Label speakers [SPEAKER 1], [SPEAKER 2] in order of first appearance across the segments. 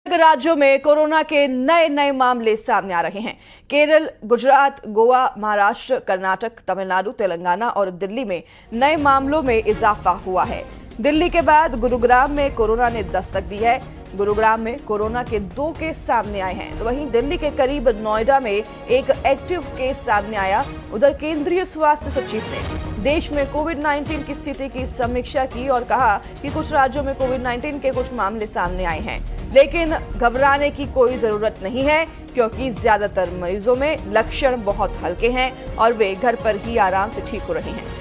[SPEAKER 1] राज्यों में कोरोना के नए नए मामले सामने आ रहे हैं। केरल, गुजरात, गोवा, महाराष्ट्र, कर्नाटक, तमिलनाडु, तेलंगाना और दिल्ली में नए मामलों में इजाफा हुआ है। दिल्ली के बाद गुरुग्राम में कोरोना ने दस्तक दी है। गुरुग्राम में कोरोना के 2 केस सामने आए हैं, तो वहीं दिल्ली के करीब नोएडा में एक एक्टिव केस सामने आया। उधर केंद्रीय स्वास्थ्य सचिव ने देश में कोविड-19 की स्थिति की समीक्षा की और कहा कि कुछ राज्यों में कोविड-19 के कुछ मामले सामने आए हैं, लेकिन घबराने की कोई जरूरत नहीं है, क्योंकि ज्यादातर मरीजों में लक्षण बहुत हल्के हैं और वे घर पर ही आराम से ठीक हो रहे हैं।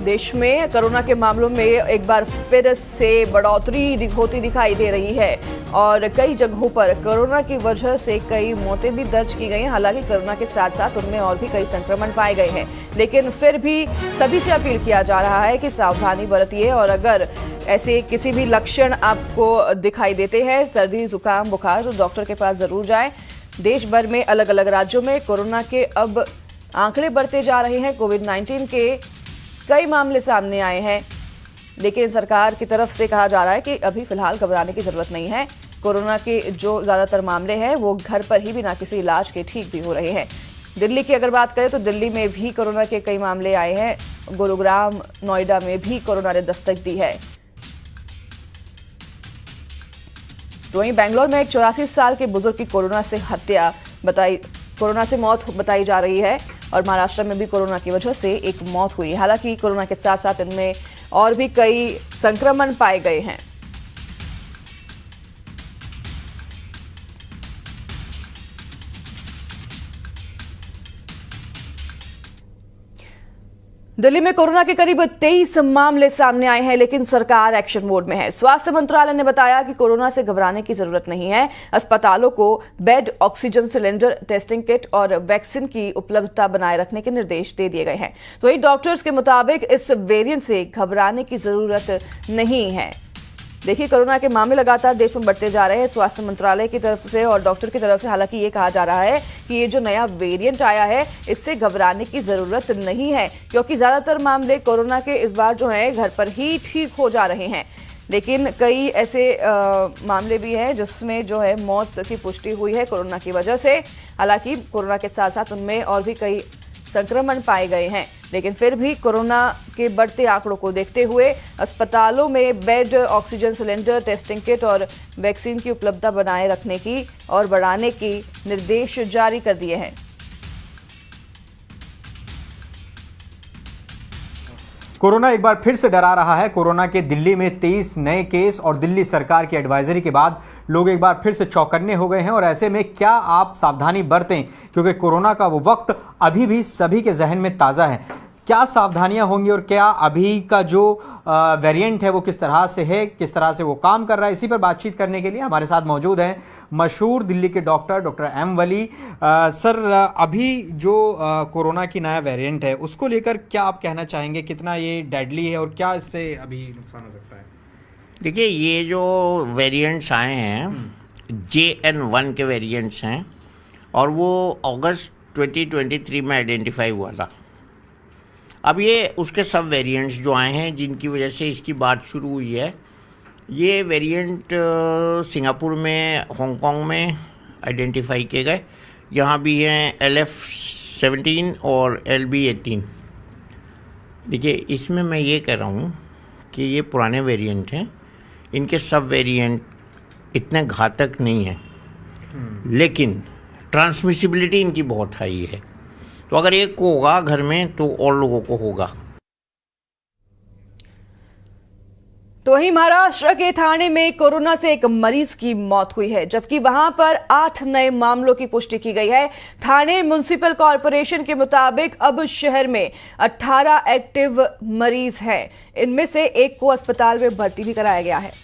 [SPEAKER 1] देश में कोरोना के मामलों में एक बार फिर से बढ़ोतरी होती दिखाई दे रही है और कई जगहों पर कोरोना की वजह से कई मौतें भी दर्ज की गई हैं। हालांकि कोरोना के साथ साथ उनमें और भी कई संक्रमण पाए गए हैं, लेकिन फिर भी सभी से अपील किया जा रहा है कि सावधानी बरतिए और अगर ऐसे किसी भी लक्षण आपको दिखाई देते हैं, सर्दी, जुकाम, बुखार, तो डॉक्टर के पास जरूर जाएं। देश भर में अलग अलग राज्यों में कोरोना के अब आंकड़े बढ़ते जा रहे हैं। कोविड-19 के कई मामले सामने आए हैं, लेकिन सरकार की तरफ से कहा जा रहा है कि अभी फिलहाल घबराने की जरूरत नहीं है। कोरोना के जो ज्यादातर मामले हैं वो घर पर ही बिना किसी इलाज के ठीक भी हो रहे हैं। दिल्ली की अगर बात करें तो दिल्ली में भी कोरोना के कई मामले आए हैं। गुरुग्राम, नोएडा में भी कोरोना ने दस्तक दी है। तो वहीं बेंगलोर में एक 84 साल के बुजुर्ग की कोरोना से मौत बताई जा रही है और महाराष्ट्र में भी कोरोना की वजह से एक मौत हुई। हालांकि कोरोना के साथ साथ इनमें और भी कई संक्रमण पाए गए हैं। दिल्ली में कोरोना के करीब 23 मामले सामने आए हैं, लेकिन सरकार एक्शन मोड में है। स्वास्थ्य मंत्रालय ने बताया कि कोरोना से घबराने की जरूरत नहीं है। अस्पतालों को bed, oxygen cylinder, testing kit और वैक्सीन की उपलब्धता बनाए रखने के निर्देश दे दिए गए हैं। तो वहीं डॉक्टर्स के मुताबिक इस वेरिएंट से घबराने की जरूरत नहीं है। देखिए, कोरोना के मामले लगातार देश में बढ़ते जा रहे हैं। स्वास्थ्य मंत्रालय की तरफ से और डॉक्टर की तरफ से हालांकि ये कहा जा रहा है कि ये जो नया वेरिएंट आया है, इससे घबराने की जरूरत नहीं है, क्योंकि ज्यादातर मामले कोरोना के इस बार जो है घर पर ही ठीक हो जा रहे हैं। लेकिन कई ऐसे मामले भी हैं जिसमें जो है मौत की पुष्टि हुई है कोरोना की वजह से। हालांकि कोरोना के साथ साथ उनमें और भी कई संक्रमण पाए गए हैं, लेकिन फिर भी कोरोना के बढ़ते आंकड़ों को देखते हुए अस्पतालों में bed, oxygen cylinder, testing kit और वैक्सीन की उपलब्धता बनाए रखने की और बढ़ाने की निर्देश जारी कर दिए हैं।
[SPEAKER 2] कोरोना एक बार फिर से डरा रहा है। कोरोना के दिल्ली में 23 नए केस और दिल्ली सरकार की एडवाइजरी के बाद लोग एक बार फिर से चौकन्ने हो गए हैं और ऐसे में क्या आप सावधानी बरतें, क्योंकि कोरोना का वो वक्त अभी भी सभी के जहन में ताज़ा है। क्या सावधानियां होंगी और क्या अभी का जो वेरिएंट है वो किस तरह से है, किस तरह से वो काम कर रहा है, इसी पर बातचीत करने के लिए हमारे साथ मौजूद हैं मशहूर दिल्ली के डॉक्टर एम वली। सर, अभी जो कोरोना की नया वेरिएंट है उसको लेकर क्या आप कहना चाहेंगे, कितना ये डेडली है और क्या इससे अभी नुकसान हो सकता है?
[SPEAKER 3] देखिए, ये जो वेरिएंट्स आए हैं JN1 के वेरिएंट्स हैं और वो अगस्त 2023 में आइडेंटिफाई हुआ था। अब ये उसके सब वेरिएंट्स जो आए हैं जिनकी वजह से इसकी बात शुरू हुई है, ये वेरिएंट सिंगापुर में, हांगकांग में आइडेंटिफाई किए गए। यहाँ भी हैं LF17 और LB18। देखिए, इसमें मैं ये कह रहा हूँ कि ये पुराने वेरिएंट हैं, इनके सब वेरिएंट इतने घातक नहीं हैं, लेकिन ट्रांसमिसिबिलिटी इनकी बहुत हाई है। तो अगर एक को होगा घर में तो और लोगों को होगा।
[SPEAKER 1] तो वहीं महाराष्ट्र के ठाणे में कोरोना से एक मरीज की मौत हुई है, जबकि वहां पर 8 नए मामलों की पुष्टि की गई है। ठाणे म्युनिसिपल कॉर्पोरेशन के मुताबिक अब शहर में 18 एक्टिव मरीज हैं। इनमें से एक को अस्पताल में भर्ती भी कराया गया है।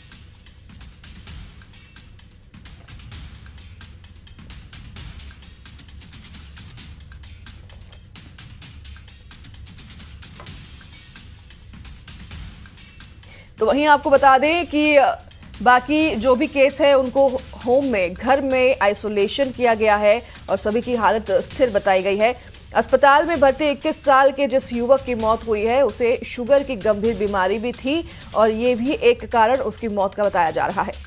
[SPEAKER 1] तो वहीं आपको बता दें कि बाकी जो भी केस है उनको होम में, घर में आइसोलेशन किया गया है और सभी की हालत स्थिर बताई गई है। अस्पताल में भर्ती 21 साल के जिस युवक की मौत हुई है उसे शुगर की गंभीर बीमारी भी थी और ये भी एक कारण उसकी मौत का बताया जा रहा है।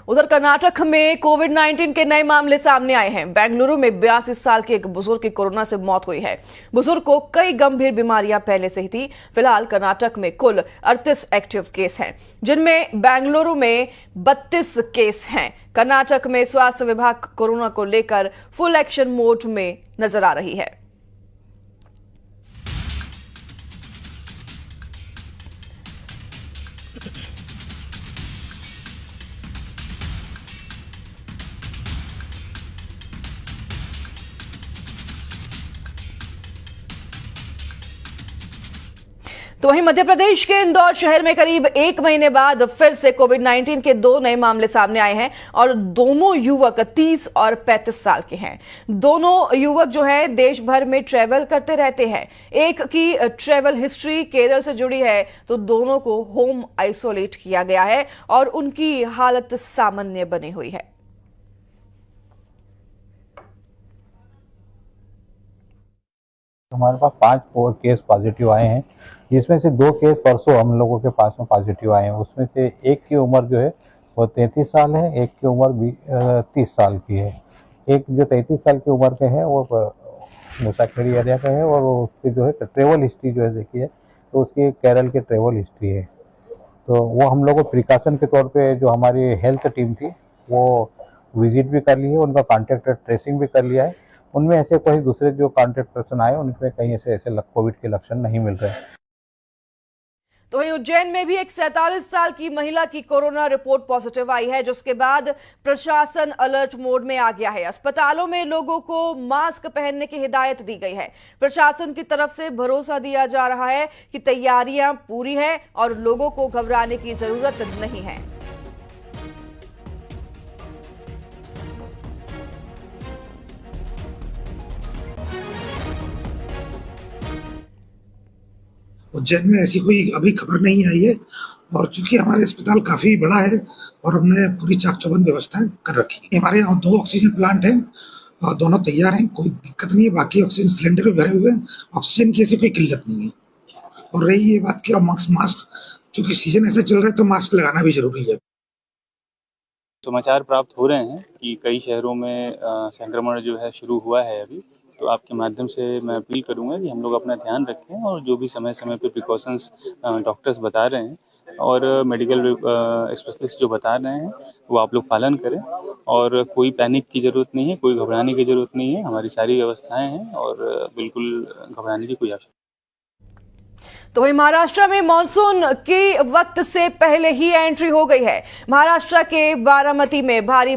[SPEAKER 1] उधर कर्नाटक में कोविड-19 के नए मामले सामने आए हैं। बेंगलुरु में 82 साल के एक बुजुर्ग की कोरोना से मौत हुई है। बुजुर्ग को कई गंभीर बीमारियां पहले से ही थी। फिलहाल कर्नाटक में कुल 38 एक्टिव केस हैं, जिनमें बेंगलुरु में 32 केस हैं। कर्नाटक में स्वास्थ्य विभाग कोरोना को लेकर फुल एक्शन मोड में नजर आ रही है। तो वहीं मध्य प्रदेश के इंदौर शहर में करीब 1 महीने बाद फिर से कोविड-19 के 2 नए मामले सामने आए हैं और दोनों युवक 30 और 35 साल के हैं। दोनों युवक जो हैं देश भर में ट्रैवल करते रहते हैं। एक की ट्रैवल हिस्ट्री केरल से जुड़ी है तो दोनों को होम आइसोलेट किया गया है और उनकी हालत सामान्य बनी हुई है।
[SPEAKER 4] हमारे पास 5 केस पॉजिटिव आए हैं, जिसमें से 2 केस परसों हम लोगों के पास में पॉजिटिव आए हैं। उसमें से एक की उम्र जो है वो 33 साल है, एक की उम्र 30 साल की है। एक जो 33 साल की उम्र के है वो मुसाखेड़ी एरिया का है और उसकी जो है ट्रेवल हिस्ट्री जो है देखिए तो उसकी केरल की ट्रेवल हिस्ट्री है। तो वो हम लोग प्रिकॉशन के तौर पे जो हमारी हेल्थ टीम थी वो विजिट भी कर ली है, उनका कॉन्टैक्ट ट्रेसिंग भी कर लिया है। उनमें ऐसे कोई दूसरे जो कॉन्टैक्ट पर्सन आए उनमें कहीं ऐसे कोविड के लक्षण नहीं मिल रहे।
[SPEAKER 1] तो वहीं उज्जैन में भी एक 47 साल की महिला की कोरोना रिपोर्ट पॉजिटिव आई है, जिसके बाद प्रशासन अलर्ट मोड में आ गया है। अस्पतालों में लोगों को मास्क पहनने की हिदायत दी गई है। प्रशासन की तरफ से भरोसा दिया जा रहा है कि तैयारियां पूरी हैं और लोगों को घबराने की जरूरत नहीं है।
[SPEAKER 5] उज्जैन में ऐसी कोई अभी खबर नहीं आई है और चूंकि हमारे अस्पताल काफी बड़ा है और हमने पूरी चाक चौबंद व्यवस्थाएं कर रखी है। हमारे यहाँ 2 ऑक्सीजन प्लांट हैं और दोनों तैयार हैं, कोई दिक्कत नहीं है। बाकी ऑक्सीजन सिलेंडर भी भरे हुए हैं, ऑक्सीजन की ऐसी कोई किल्लत नहीं है। और रही ये बात कि मास्क चूंकि सीजन ऐसा चल रहा है तो मास्क लगाना भी जरूरी है।
[SPEAKER 6] समाचार प्राप्त हो रहे हैं कि कई शहरों में संक्रमण जो है शुरू हुआ है अभी, तो आपके माध्यम से मैं अपील करूंगा कि हम लोग अपना ध्यान रखें और जो भी समय समय पे प्रिकॉशंस डॉक्टर्स बता रहे हैं और मेडिकल स्पेशलिस्ट जो बता रहे हैं वो आप लोग पालन करें। और कोई पैनिक की ज़रूरत नहीं है, कोई घबराने की ज़रूरत नहीं है। हमारी सारी व्यवस्थाएं हैं और बिल्कुल घबराने की कोई आवश्यकता।
[SPEAKER 1] तो वहीं महाराष्ट्र में मानसून की वक्त से पहले ही एंट्री हो गई है। महाराष्ट्र के बारामती में भारी